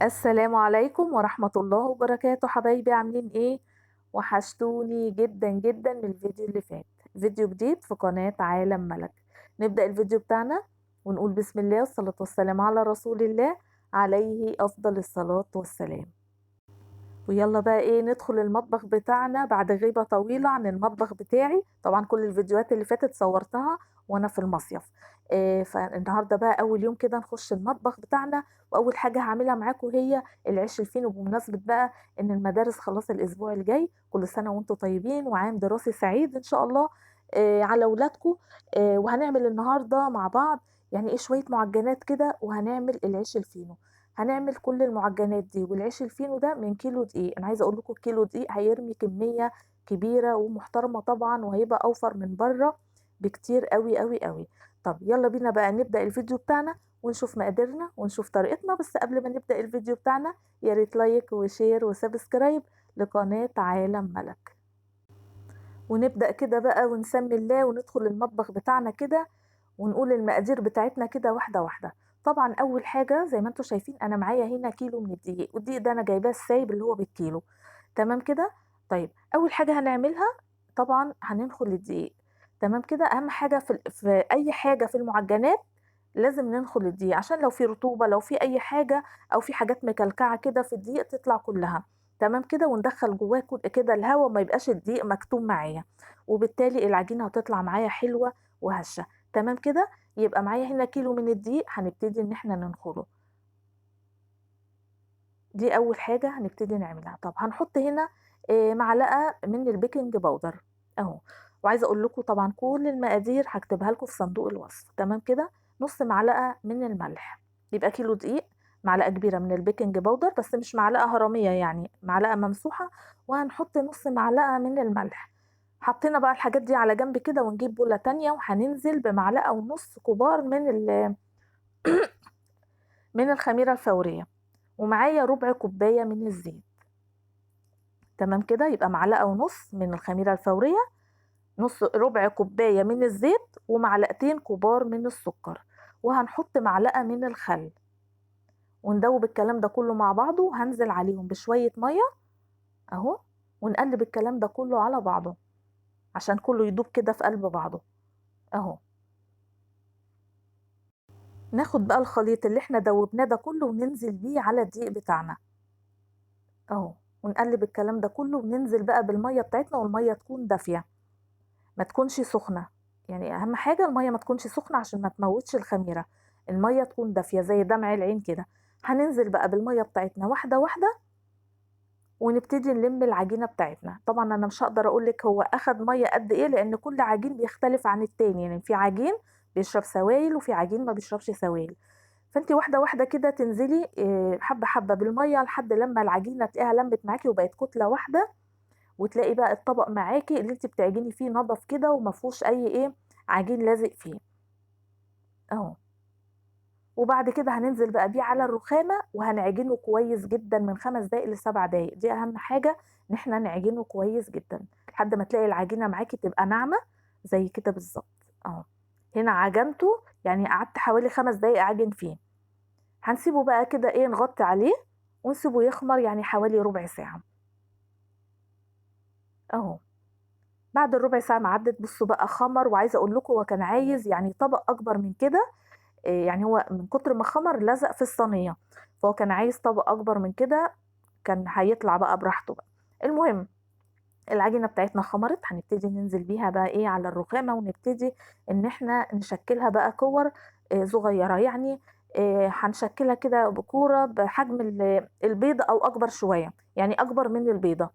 السلام عليكم ورحمة الله وبركاته، حبايبي عاملين ايه؟ وحشتوني جدا جدا من الفيديو اللي فات. فيديو جديد في قناة عالم ملك. نبدأ الفيديو بتاعنا ونقول بسم الله والصلاة والسلام على رسول الله، عليه أفضل الصلاة والسلام. ويلا بقى ايه، ندخل المطبخ بتاعنا بعد غيبة طويلة عن المطبخ بتاعي. طبعا كل الفيديوهات اللي فاتت صورتها وانا في المصيف. فالنهاردة بقى اول يوم كده نخش المطبخ بتاعنا. واول حاجة هعملها معاكم هي العيش الفينو، بمناسبة بقى ان المدارس خلاص الاسبوع الجاي. كل سنة وانتم طيبين وعام دراسي سعيد ان شاء الله على اولادكم. وهنعمل النهاردة مع بعض يعني ايه شوية معجنات كده، وهنعمل العيش الفينو. هنعمل كل المعجنات دي والعيش الفينو ده من كيلو دقيق. انا عايزه اقول لكم كيلو دقيق هيرمي كميه كبيره ومحترمه طبعا، وهيبقى اوفر من بره بكتير قوي قوي قوي. طب يلا بينا بقى نبدا الفيديو بتاعنا ونشوف مقاديرنا ونشوف طريقتنا. بس قبل ما نبدا الفيديو بتاعنا يا ريت لايك وشير وسبسكرايب لقناه عالم ملك. ونبدا كده بقى ونسمي الله وندخل المطبخ بتاعنا كده، ونقول المقادير بتاعتنا كده واحدة واحدة. طبعا أول حاجة زي ما انتم شايفين أنا معايا هنا كيلو من الدقيق، والدقيق ده أنا جايباه السايب اللي هو بالكيلو. تمام كده. طيب أول حاجة هنعملها طبعا هننخل الدقيق. تمام كده. أهم حاجة في أي حاجة في المعجنات لازم ننخل الدقيق، عشان لو في رطوبة، لو في أي حاجة أو في حاجات مكلكعة كده في الدقيق تطلع كلها. تمام كده. وندخل جواه كده الهواء، ما يبقاش الدقيق مكتوم معايا، وبالتالي العجينة هتطلع معايا حلوة وهشة. تمام كده. يبقى معايا هنا كيلو من الدقيق هنبتدي ان احنا ننخله. دي اول حاجة هنبتدي نعملها. طب هنحط هنا معلقة من البيكنج باودر اهو. وعايزة اقول لكم طبعا كل المقادير هكتبها لكم في صندوق الوصف. تمام كده. نص معلقة من الملح. يبقى كيلو دقيق، معلقة كبيرة من البيكنج باودر، بس مش معلقة هرمية، يعني معلقة ممسوحة. وهنحط نص معلقة من الملح. حطينا بقى الحاجات دي على جنب كده، ونجيب بولة تانية وهننزل بمعلقة ونص كبار من الخميرة الفورية. ومعايا ربع كوباية من الزيت. تمام كده. يبقى معلقة ونص من الخميرة الفورية، نص ربع كوباية من الزيت، ومعلقتين كبار من السكر. وهنحط معلقة من الخل، وندوب الكلام ده كله مع بعضه، وهنزل عليهم بشوية مية اهو. ونقلب الكلام ده كله على بعضه عشان كله يدوب كده في قلب بعضه اهو. ناخد بقى الخليط اللي احنا دوبناه ده كله وننزل بيه على الدقيق بتاعنا اهو. ونقلب الكلام ده كله وننزل بقى بالميه بتاعتنا، والميه تكون دافيه ما تكونش سخنه. يعني اهم حاجه الميه ما تكونش سخنه عشان ما تموتش الخميره. الميه تكون دافيه زي دمع العين كده. هننزل بقى بالميه بتاعتنا واحده واحده، ونبتدي نلم العجينه بتاعتنا. طبعا انا مش هقدر اقولك هو اخد ميه قد ايه، لان كل عجين بيختلف عن التاني. يعني في عجين بيشرب سوائل وفي عجين ما بيشربش سوائل. فانت واحده واحده كده تنزلي حبه حبه بالميه لحد لما العجينه تلاقيها لمت معاكي وبقت كتله واحده. وتلاقي بقى الطبق معاكي اللي انت بتعجني فيه نضف كده وما فيهوش اي ايه عجين لازق فيه اهو. وبعد كده هننزل بقى بيه على الرخامه وهنعجنه كويس جدا من 5 دقايق ل7 دقايق. دي اهم حاجه، ان احنا نعجنه كويس جدا لحد ما تلاقي العجينه معاكي تبقى ناعمه زي كده بالظبط اهو. هنا عجنته، يعني قعدت حوالي 5 دقايق اعجن فيه. هنسيبه بقى كده ايه، نغطي عليه ونسيبه يخمر يعني حوالي ربع ساعة اهو. بعد الربع ساعة ما عدت بصوا بقى خمر. وعايزة اقول لكم هو كان عايز يعني طبق اكبر من كده. يعني هو من كتر ما خمر لزق في الصينية، فهو كان عايز طبق اكبر من كده، كان هيطلع بقى براحته بقى. المهم العجينة بتاعتنا خمرت، هنبتدي ننزل بيها بقى ايه على الرخامة، ونبتدي ان احنا نشكلها بقى كور صغيرة يعني. هنشكلها كده بكورة بحجم البيضة او اكبر شوية، يعني اكبر من البيضة.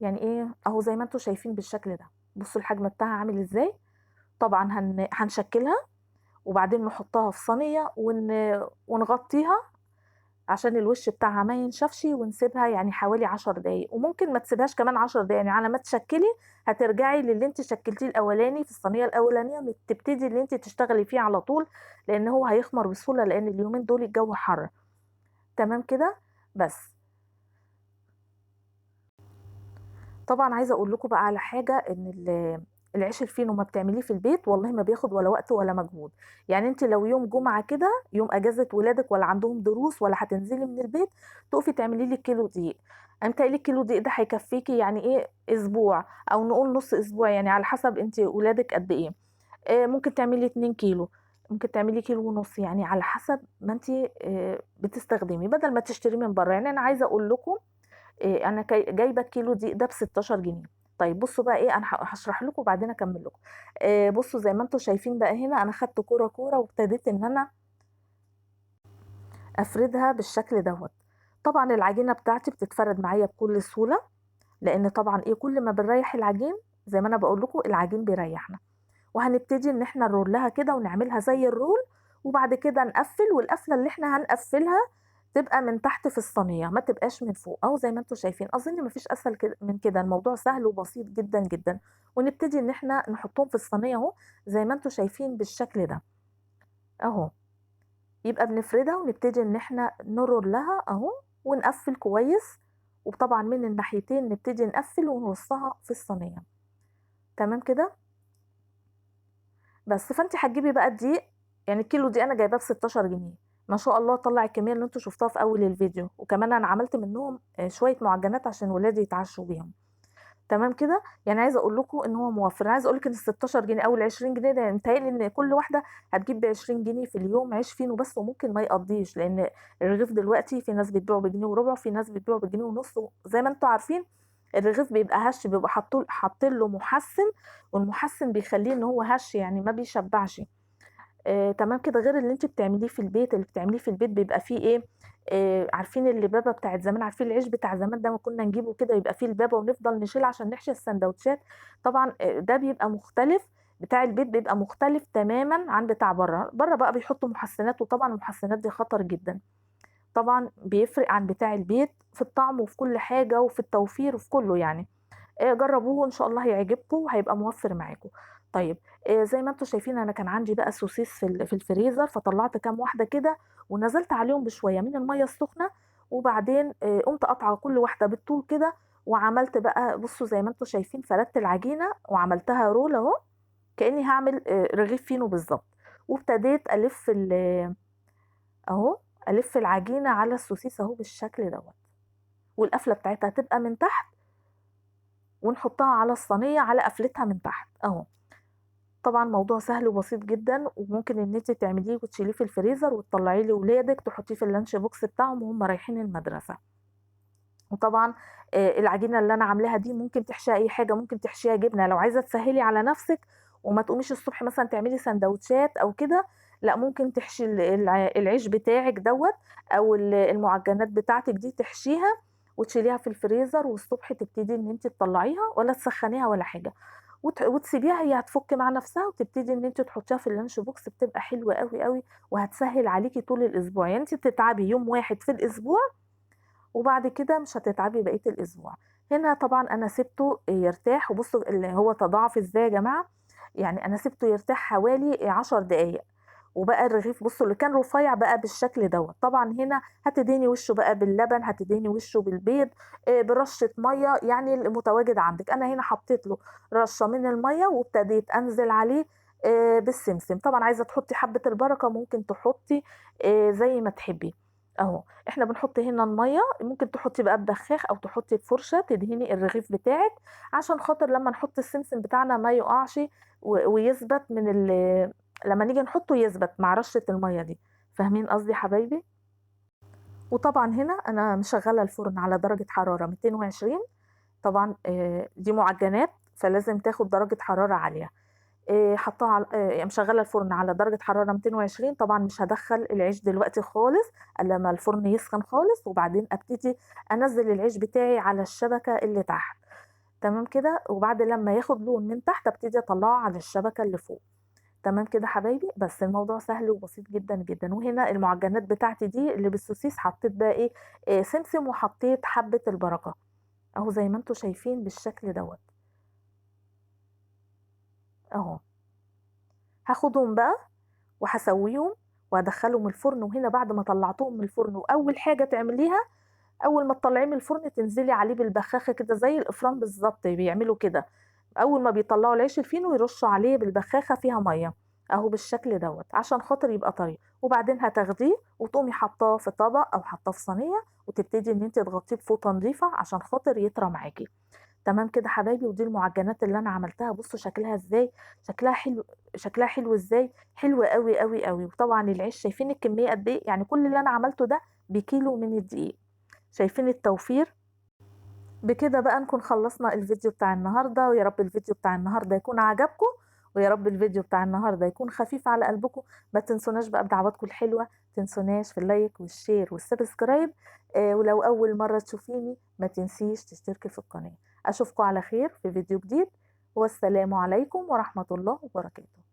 يعني ايه اهو زي ما انتم شايفين بالشكل ده. بصوا الحجم بتاعها عامل ازاي. طبعا هنشكلها وبعدين نحطها في صينية ونغطيها عشان الوش بتاعها ما ينشفش، ونسيبها يعني حوالي 10 دقايق. وممكن ما تسيبهاش كمان 10 دقايق، يعني على ما تشكلي هترجعي للي انت شكلتيه الاولاني في الصينيه الاولانيه، تبتدي اللي انت تشتغلي فيه على طول، لان هو هيخمر بسهوله، لان اليومين دول الجو حر. تمام كده. بس طبعا عايزه اقول لكم بقى على حاجه، ان العيش الفينو ما بتعمليه في البيت والله ما بياخد ولا وقت ولا مجهود. يعني أنتِ لو يوم جمعة كده، يوم أجازة ولادِك ولا عندهم دروس ولا هتنزلي من البيت، تقفي تعملي لِك كيلو دقيق. أنا متهيأ لي الكيلو دقيق ده هيكفيكِ يعني إيه أسبوع، أو نقول نُص أسبوع، يعني على حسب أنتِ ولادِك قد إيه. ممكن تعملي 2 كيلو، ممكن تعملي كيلو ونُص، يعني على حسب ما أنتِ بتستخدمي، بدل ما تشتريه من برّه. يعني أنا عايزة أقول لكم أنا جايبة الكيلو دقيق ده ب16 جنيه. طيب بُصّوا بقى إيه، أنا هاشرح لكم وبعدين أكمّل لكم. بُصّوا زي ما أنتم شايفين بقى هنا أنا خدت كورة، كورة وابتديت إن أنا أفردها بالشكل دوّة. طبعًا العجينة بتاعتي بتتفرد معايا بكل سهولة، لإن طبعًا إيه، كل ما بنريّح العجين زي ما أنا باقول لكم العجين بيريّحنا. وهنبتدي إن إحنا نرولها كده ونعملها زي الرول، وبعد كده نقفّل، والقفلة اللي إحنا هنقفّلها تبقى من تحت في الصينية، ما تبقاش من فوق، أهو زي ما أنتم شايفين. أظن ما فيش أسهل من كده، الموضوع سهل وبسيط جدًا، جدًا. ونبتدي إن إحنا نحطهم في الصينية أهو، زي ما أنتم شايفين بالشكل ده، أهو. يبقى بنفردها ونبتدي إن إحنا نرولها أهو، ونقفّل كويس، وطبعًا من الناحيتين نبتدي نقفّل ونرصها في الصينية، تمام كده؟ بس، فأنتِ هتجيبي بقى الدقيق، يعني الكيلو دقيق أنا جايباه ب16 جنيه، ما شاء الله طلّع الكمية اللي أنتم شُفتوها في أول الفيديو، وكمان أنا عملت منّهم شوية مُعجّنات عشان ولادي يتعشّوا بيهم، تمام كده؟ يعني عايزة أقول لكم إن هو موفّر. أنا عايزة أقول لِك إن ال16 جنيه أو ال20 جنيه ده متهيأ لي إن كل واحدة هتجيب ب20 جنيه في اليوم عيش فينو بس، وممكن ما يقضّيش، لإن الرغيف دلوقتي في ناس بتبيعه بجنيه وربع، وفي ناس بتبيعه بجنيه ونُص، وزي ما أنتم عارفين الرغيف بيبقى هَش، بيبقى حاطّين له مُحسِّن، والمُحسِّن بيخلّيه إن هو هَش يعني ما بيشبّعش. تمام كده، غير اللي أنتِ بتعمليه في البيت. اللي بتعمليه في البيت بيبقى فيه إيه، عارفين اللبابة بتاعة زمان، عارفين العيش بتاع زمان ده، ما كنا نجيبه كده يبقى فيه لبابة ونفضل نشيل عشان نحشي الساندوتشات. طبعًا ده بيبقى مختلف، بتاع البيت بيبقى مختلف تمامًا عن بتاع برّه. برّه بقى بيحطّوا مُحسِّنات، وطبعًا المُحسِّنات دي خطر جدًا. طبعًا بيفرق عن بتاع البيت في الطعم وفي كل حاجة وفي التوفير وفي كُلّه يعني. جرّبوه وإن شاء الله هيعجبكم وهيبقى موفّر معاكم. طيب، زي ما أنتم شايفين أنا كان عندي بقى سوسيس في الفريزر، فطلّعت كام واحدة كده ونزلت عليهم بشوية من المَيّة السخنة، وبعدين قُمت قاطعة كل واحدة بالطول كده، وعملت بقى بُصّوا زي ما أنتم شايفين فردت العجينة وعملتها رول أهو، كإنّي هاعمل رغيف فينو بالضبط. وابتديت أهو، ألِف العجينة على السوسيس أهو بالشكل دوّة، والقفلة بتاعتها تبقى من تحت، ونحطها على الصينية على قفلتها من تحت أهو. طبعًا موضوع سهل وبسيط جدًا، وممكن إن أنتِ تعمليه وتشيليه في الفريزر وتطلعيه لولادِك تحطيه في الlunch box بتاعهم وهُم رايحين المدرسة. وطبعًا العجينة اللي أنا عاملاها دي ممكن تحشيها أي حاجة، ممكن تحشيها جبنة لو عايزة تسهّلي على نفسِك وما تقوميش الصبح مثلًا تعملي ساندوتشات أو كده، لأ ممكن تحشي العيش بتاعِك دوّة، أو المعجنات بتاعتِك دي تحشيها وتشيليها في الفريزر، والصبح تبتدي إن أنتِ تطلّعيها ولا تسخّنيها ولا حاجة، وتسيبيها هي هتفُك مع نفسها، وتبتدي إن أنتِ تحطيها في الlunch box، بتبقى حلوة أوي، أوي، وهتسهّل عليكِ طول الأسبوع. يعني أنتِ بتتعبي يوم واحد في الأسبوع، وبعد كده مش هتتعبي بقية الأسبوع. هنا طبعًا أنا سِبته يرتاح، وبُصّوا اللي هو تضاعف إزاي يا جماعة، يعني أنا سِبته يرتاح حوالي 10 دقايق، وبقى الرغيف بُصّوا اللي كان رفيّع بقى بالشكل دوّة. طبعًا هنا هتدهني وشه بقى باللبن، هتدهني وشه بالبيض، برشة مَيّة، يعني المتواجد عندِك. أنا هنا حطيت له رشة من المَيّة، وابتديت أنزل عليه بالسمسم. طبعًا عايزة تحطّي حبّة البركة ممكن تحطّي زي ما تحبّي. أهو، إحنا بنحط هنا المَيّة، ممكن تحطّي بقى ببخاخ أو تحطّي بفرشة تدهني الرغيف بتاعِك، عشان خاطر لمّا نحط السمسم بتاعنا ما يُقعش ويثبت لمّا نيجي نحطّه يثبت مع رشة المَيّة دي. فاهمين قصدي يا حبايبي؟ وطبعًا هنا أنا مشغّلة الفرن على درجة حرارة 220. طبعًا دي معجنات فلازم تاخد درجة حرارة عالية. حاطّاها يعني مشغّلة الفرن على درجة حرارة 220. طبعًا مش هادخّل العيش دلوقتي خالص إلّا لمّا الفرن يسخن خالص، وبعدين أبتدي أنزّل العيش بتاعي على الشبكة اللي تحت، تمام كده، وبعد لمّا ياخد لون من تحت أبتدي أطلّعه على الشبكة اللي فوق، تمام كده حبايبي. بس الموضوع سهل وبسيط جدًا، جدًا. وهنا المعجنات بتاعتي دي اللي بالسوسيس حطّيت بقى إيه، سمسم وحطّيت حبّة البركة، أهو زي ما أنتم شايفين بالشكل دوّة، أهو. هاخدهم بقى وهاسويهم وهادخّلهم الفرن. وهنا بعد ما طلّعتهم من الفرن، وأول حاجة تعمليها أول ما تطلّعيه من الفرن تنزلي عليه بالبخاخة كده زي الإفران بالضبط بيعملوا كده، اول ما بيطلعوا العيش الفينو يرشوا عليه بالبخاخه فيها ميه اهو بالشكل دوت عشان خاطر يبقى طري، وبعدين هتاخديه وتقومي حطاه في طبق او حطاه في صينيه وتبتدي ان انت تغطيه بفوطه نظيفه عشان خاطر يطرى معاكي. تمام كده حبايبي، ودي المعجنات اللي انا عملتها، بصوا شكلها ازاي، شكلها حلو، شكلها حلو ازاي، حلو قوي قوي قوي. وطبعا العيش شايفين الكميه قد ايه، يعني كل اللي انا عملته ده بكيلو من الدقيق، شايفين التوفير. بكده بقى نكون خلصنا الفيديو بتاع النهاردة، ويا رب الفيديو بتاع النهاردة يكون عجبكم، ويا رب الفيديو بتاع النهاردة يكون خفيف على قلبكم. ما تنسوناش بقى بدعواتكم الحلوة، تنسوناش في اللايك والشير والسبسكرايب. ولو أول مرة تشوفيني ما تنسيش تشتركي في القناة. أشوفكم على خير في فيديو جديد، والسلام عليكم ورحمة الله وبركاته.